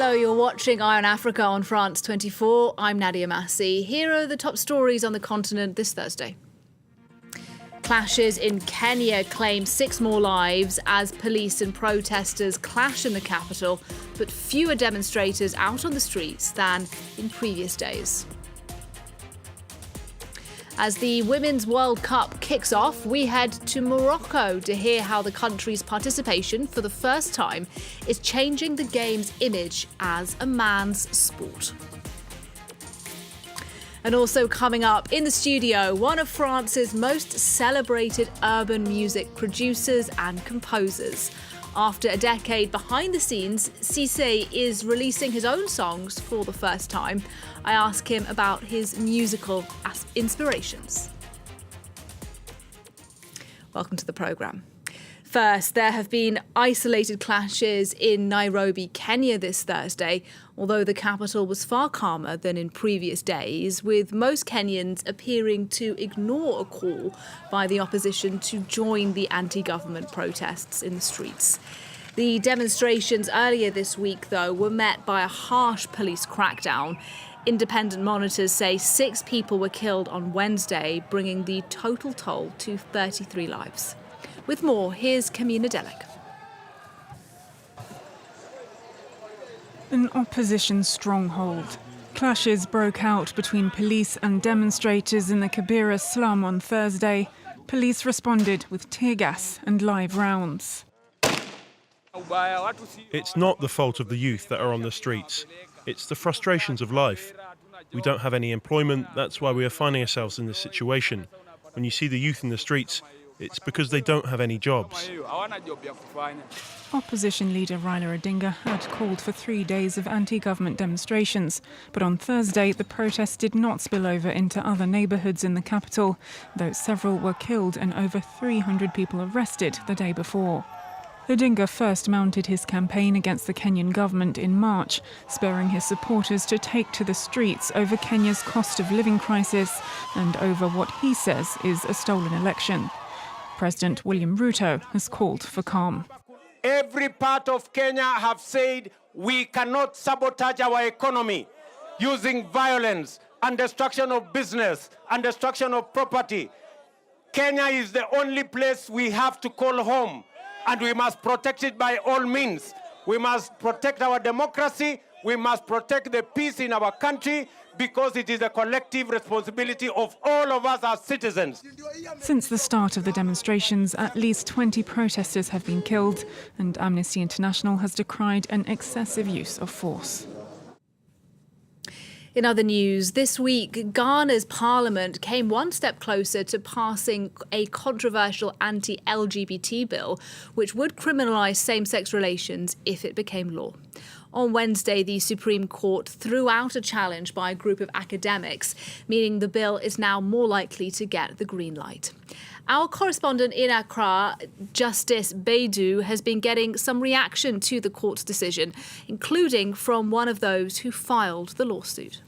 Hello, you're watching Eye on Africa on France 24. I'm Nadia Massi. Here are the top stories on the continent this Thursday. Clashes in Kenya claim 6 more lives as police and protesters clash in the capital, but fewer demonstrators out on the streets than in previous days. As the Women's World Cup kicks off, we head to Morocco to hear how the country's participation for the first time is changing the game's image as a man's sport. And also coming up in the studio, one of France's most celebrated urban music producers and composers. After a decade behind the scenes, Seysey is releasing his own songs for the first time. I ask him about his musical inspirations. Welcome to the programme. First, there have been isolated clashes in Nairobi, Kenya this Thursday, although the capital was far calmer than in previous days, with most Kenyans appearing to ignore a call by the opposition to join the anti-government protests in the streets. The demonstrations earlier this week, though, were met by a harsh police crackdown. Independent monitors say 6 people were killed on Wednesday, bringing the total toll to 33 lives. With more, here's Kamina Delek. An opposition stronghold. Clashes broke out between police and demonstrators in the Kibera slum on Thursday. Police responded with tear gas and live rounds. It's not the fault of the youth that are on the streets. It's the frustrations of life. We don't have any employment. That's why we are finding ourselves in this situation. When you see the youth in the streets, it's because they don't have any jobs. Opposition leader Raila Odinga had called for 3 days of anti-government demonstrations, but on Thursday the protests did not spill over into other neighbourhoods in the capital, though several were killed and over 300 people arrested the day before. Odinga first mounted his campaign against the Kenyan government in March, spurring his supporters to take to the streets over Kenya's cost of living crisis and over what he says is a stolen election. President William Ruto has called for calm. Every part of Kenya have said we cannot sabotage our economy using violence and destruction of business and destruction of property. Kenya is the only place we have to call home, and we must protect it by all means. We must protect our democracy. We must protect the peace in our country, because it is a collective responsibility of all of us as citizens. Since the start of the demonstrations, at least 20 protesters have been killed, and Amnesty International has decried an excessive use of force. In other news, this week, Ghana's parliament came one step closer to passing a controversial anti-LGBT bill, which would criminalise same-sex relations if it became law. On Wednesday, the Supreme Court threw out a challenge by a group of academics, meaning the bill is now more likely to get the green light. Our correspondent in Accra, Justice Baidu, has been getting some reaction to the court's decision, including from one of those who filed the lawsuit.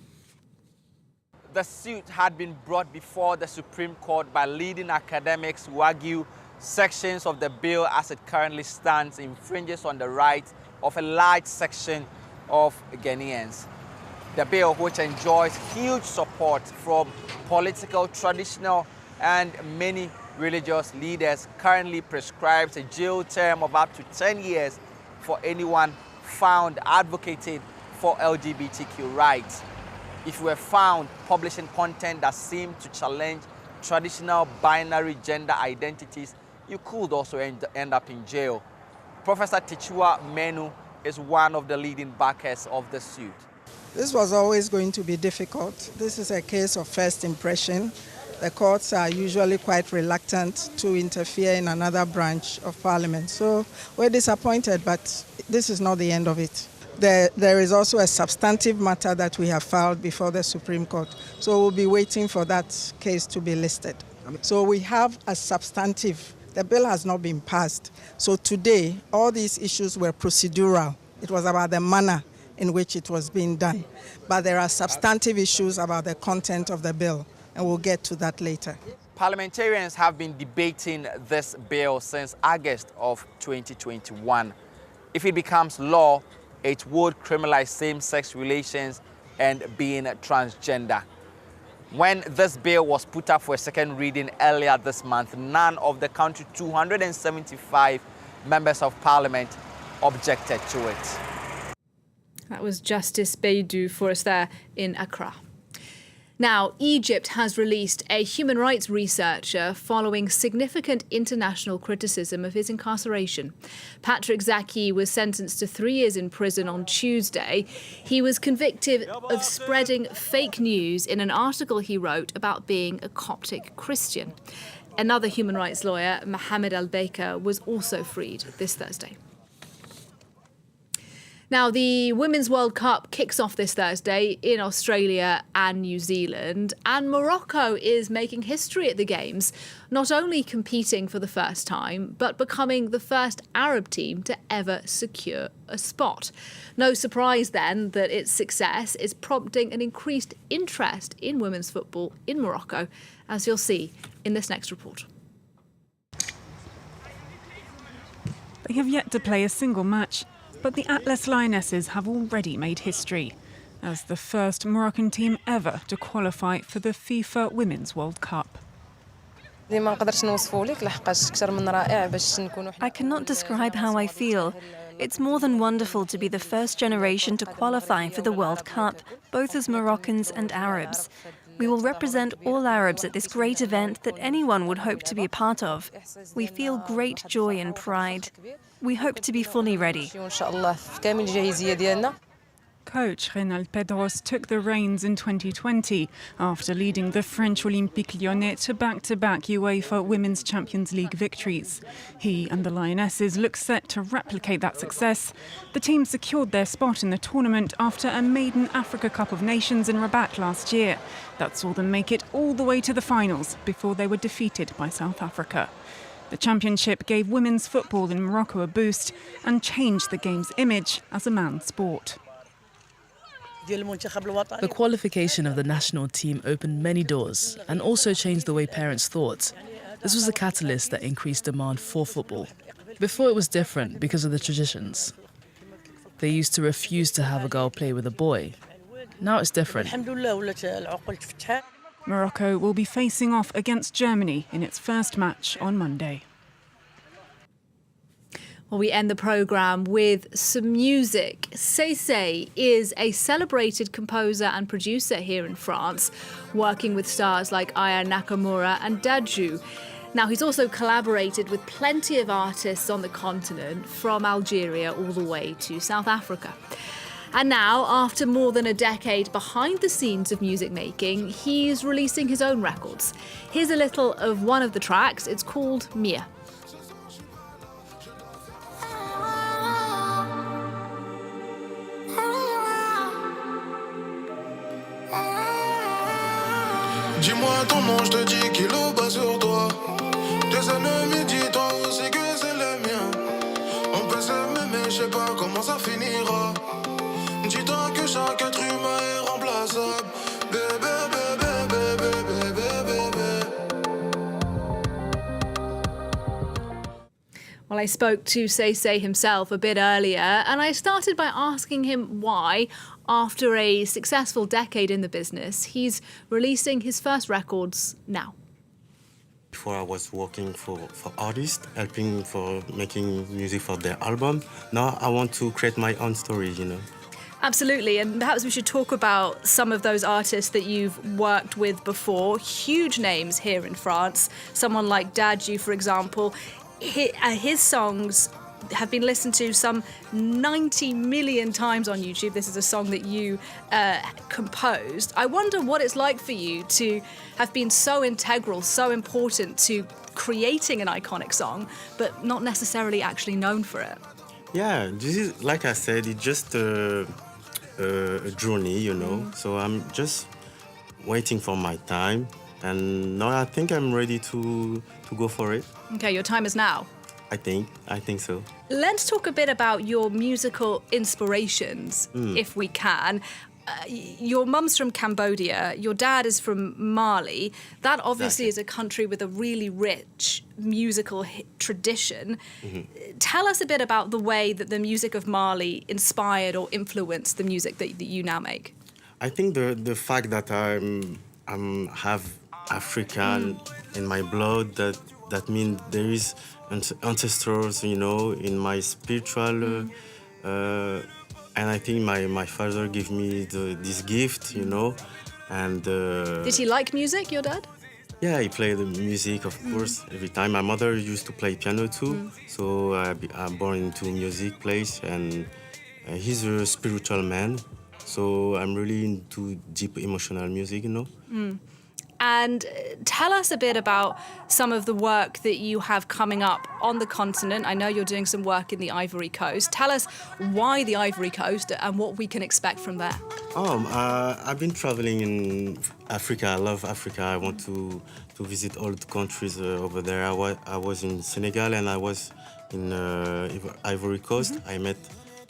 The suit had been brought before the Supreme Court by leading academics who argue sections of the bill as it currently stands infringes on the rights of a large section of Ghanaians. The bill, which enjoys huge support from political, traditional and many religious leaders, currently prescribes a jail term of up to 10 years for anyone found advocating for LGBTQ rights. If you were found publishing content that seemed to challenge traditional binary gender identities, you could also end up in jail. Professor Tichua Menu is one of the leading backers of the suit. This was always going to be difficult. This is a case of first impression. The courts are usually quite reluctant to interfere in another branch of parliament. So we're disappointed, but this is not the end of it. There is also a substantive matter that we have filed before the Supreme Court. So we'll be waiting for that case to be listed. So we have a substantive. The bill has not been passed. So today, all these issues were procedural. It was about the manner in which it was being done. But there are substantive issues about the content of the bill, and we'll get to that later. Parliamentarians have been debating this bill since August of 2021. If it becomes law, it would criminalize same-sex relations and being transgender. When this bill was put up for a second reading earlier this month, none of the country's 275 members of parliament objected to it. That was Justice Beidou for us there in Accra. Now, Egypt has released a human rights researcher following significant international criticism of his incarceration. Patrick Zaki was sentenced to 3 years in prison on Tuesday. He was convicted of spreading fake news in an article he wrote about being a Coptic Christian. Another human rights lawyer, Mohammed Al-Baker, was also freed this Thursday. Now, the Women's World Cup kicks off this Thursday in Australia and New Zealand, and Morocco is making history at the Games, not only competing for the first time, but becoming the first Arab team to ever secure a spot. No surprise then that its success is prompting an increased interest in women's football in Morocco, as you'll see in this next report. They have yet to play a single match, but the Atlas Lionesses have already made history as the first Moroccan team ever to qualify for the FIFA Women's World Cup. I cannot describe how I feel. It's more than wonderful to be the first generation to qualify for the World Cup, both as Moroccans and Arabs. We will represent all Arabs at this great event that anyone would hope to be a part of. We feel great joy and pride. We hope to be fully ready. Coach Reynald Pedros took the reins in 2020 after leading the French Olympique Lyonnais to back-to-back UEFA Women's Champions League victories. He and the Lionesses look set to replicate that success. The team secured their spot in the tournament after a maiden Africa Cup of Nations in Rabat last year. That saw them make it all the way to the finals before they were defeated by South Africa. The championship gave women's football in Morocco a boost and changed the game's image as a man's sport. The qualification of the national team opened many doors and also changed the way parents thought. This was a catalyst that increased demand for football. Before it was different because of the traditions. They used to refuse to have a girl play with a boy. Now it's different. Morocco will be facing off against Germany in its first match on Monday. Well, we end the programme with some music. Seysey is a celebrated composer and producer here in France, working with stars like Aya Nakamura and Dadju. Now, he's also collaborated with plenty of artists on the continent, from Algeria all the way to South Africa. And now, after more than a decade behind the scenes of music making, he's releasing his own records. Here's a little of one of the tracks. It's called Mia. Dis-moi ton nom, je te dis qu'il au bas sur toi. Tes ennemis, dis-toi aussi que c'est les miens. On peut s'aimer, mais je sais pas comment ça finira. Dis-toi que chaque être humain est remplaçable. Bébé, bébé, bébé, bébé, bébé. Well, I spoke to Seysey himself a bit earlier, and I started by asking him why, after a successful decade in the business, he's releasing his first records now. Before I was working for artists, helping for making music for their album. Now I want to create my own story, you know. Absolutely, and perhaps we should talk about some of those artists that you've worked with before. Huge names here in France. Someone like Dadju, for example. His songs have been listened to some 90 million times on YouTube. This is a song that you composed. I wonder what it's like for you to have been so integral, so important to creating an iconic song, but not necessarily actually known for it. Yeah, this is, like I said, it's just a journey, you know. So I'm just waiting for my time, and now I think I'm ready to go for it. Okay, your time is now. I think so. Let's talk a bit about your musical inspirations, if we can. your mum's from Cambodia, your dad is from Mali. That obviously is a country with a really rich musical tradition. Tell us a bit about the way that the music of Mali inspired or influenced the music that you now make. I think the fact that I'm have African in my blood, that means there is ancestors, in my spiritual, and I think my father gave me this gift, and... Did he like music, your dad? Yeah, he played the music, of course, every time. My mother used to play piano too, so I'm born into music place, and he's a spiritual man, so I'm really into deep emotional music, And tell us a bit about some of the work that you have coming up on the continent. I know you're doing some work in the Ivory Coast. Tell us why the Ivory Coast and what we can expect from there. I've been traveling in Africa. I love Africa. I want to visit all the countries over there. I was in Senegal and I was in Ivory Coast. I met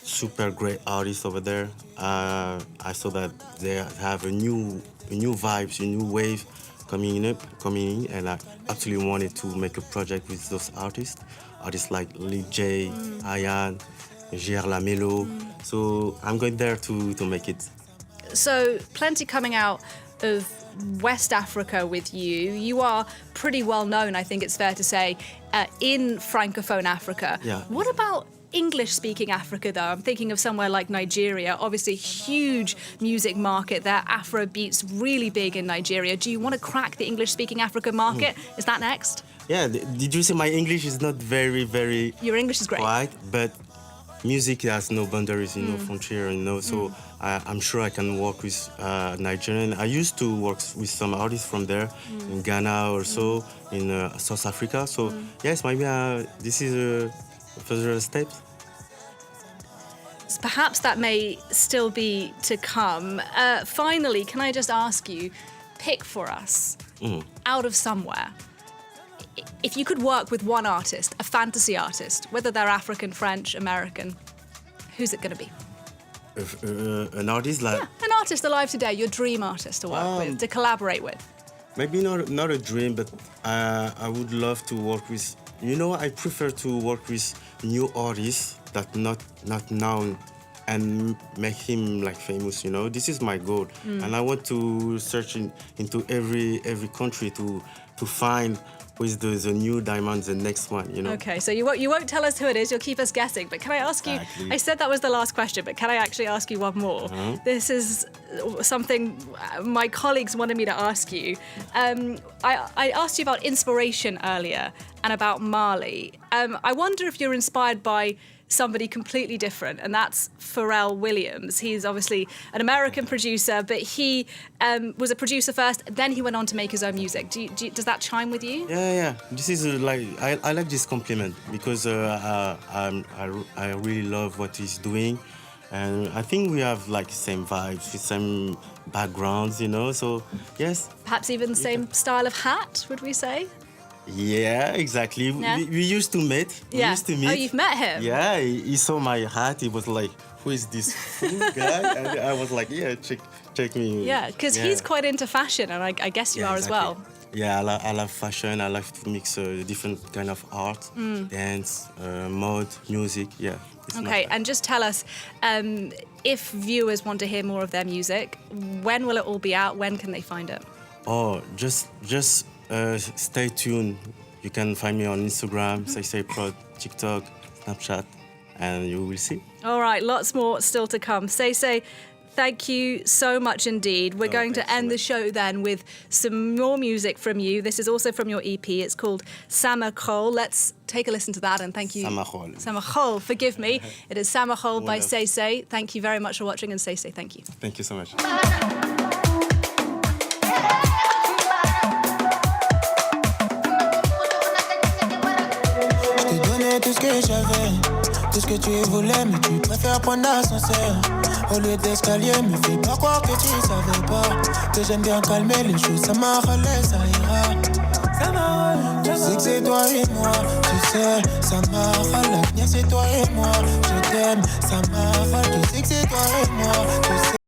super great artists over there. I saw that they have a new vibes, a new wave coming in, and I actually wanted to make a project with those artists like Lil J, Ayan, J.R. Lamelo. So I'm going there to make it. So plenty coming out of West Africa with you. You are pretty well known, I think it's fair to say, in Francophone Africa. Yeah. What about English-speaking Africa, though? I'm thinking of somewhere like Nigeria, obviously huge music market there. Afrobeat's really big in Nigeria. Do you want to crack the English-speaking Africa market? Is that next? Yeah, did you say my English is not very, very... Your English is great. Quiet, but music has no boundaries, no frontier, so I'm sure I can work with Nigerian. I used to work with some artists from there, in Ghana or so, in South Africa. So yes, maybe this is a further step. Perhaps that may still be to come. Finally, can I just ask you, pick for us, out of somewhere, if you could work with one artist, a fantasy artist, whether they're African, French, American, who's it going to be? An artist like... Yeah, an artist alive today, your dream artist to work with, to collaborate with. Maybe not a dream, but I would love to work with... I prefer to work with new artists that not known and make him famous. This is my goal, and I want to search into every country to find who is the new diamond, the next one. Okay, so you won't tell us who it is. You'll keep us guessing. But can I ask you? I said that was the last question, but can I actually ask you one more? This is something my colleagues wanted me to ask you. I asked you about inspiration earlier and about Mali. I wonder if you're inspired by somebody completely different, and that's Pharrell Williams. He's obviously an American producer, but he was a producer first, then he went on to make his own music. Does that chime with you? Yeah. This is I like this compliment because I really love what he's doing, and I think we have same vibes, same backgrounds, So yes. Perhaps even the same style of hat, would we say? Yeah, exactly. Yeah. We used to meet. Yeah. We used to meet. Oh, you've met him? Yeah, he saw my hat. He was like, who is this fool guy? And I was like, yeah, check me. Yeah, because he's quite into fashion, and I guess you are exactly. as well. Yeah, I love fashion. I like to mix different kind of art, dance, mode, music. Yeah. Okay, and just tell us, if viewers want to hear more of their music, when will it all be out? When can they find it? Oh, just stay tuned. You can find me on Instagram, Seysey Prod, TikTok, Snapchat, and you will see. All right, lots more still to come. Seysey, thank you so much indeed. We're going to end the show then with some more music from you. This is also from your EP. It's called Samachol. Let's take a listen to that, and thank you. Samachol, forgive me. It is Samachol by Seysey. Thank you very much for watching, and Seysey, thank you. Thank you so much. Tout ce que j'avais, tout ce que tu voulais, mais tu préfères prendre l'ascenseur au lieu d'escalier. Me fais pas croire que tu savais pas que j'aime bien calmer les choses. Ça m'a relais, ça ira. Tu sais que c'est toi et moi, tu sais, ça m'a relais. L'avenir c'est toi et moi, je t'aime, ça m'a relais. Tu sais que c'est toi et moi, tu sais.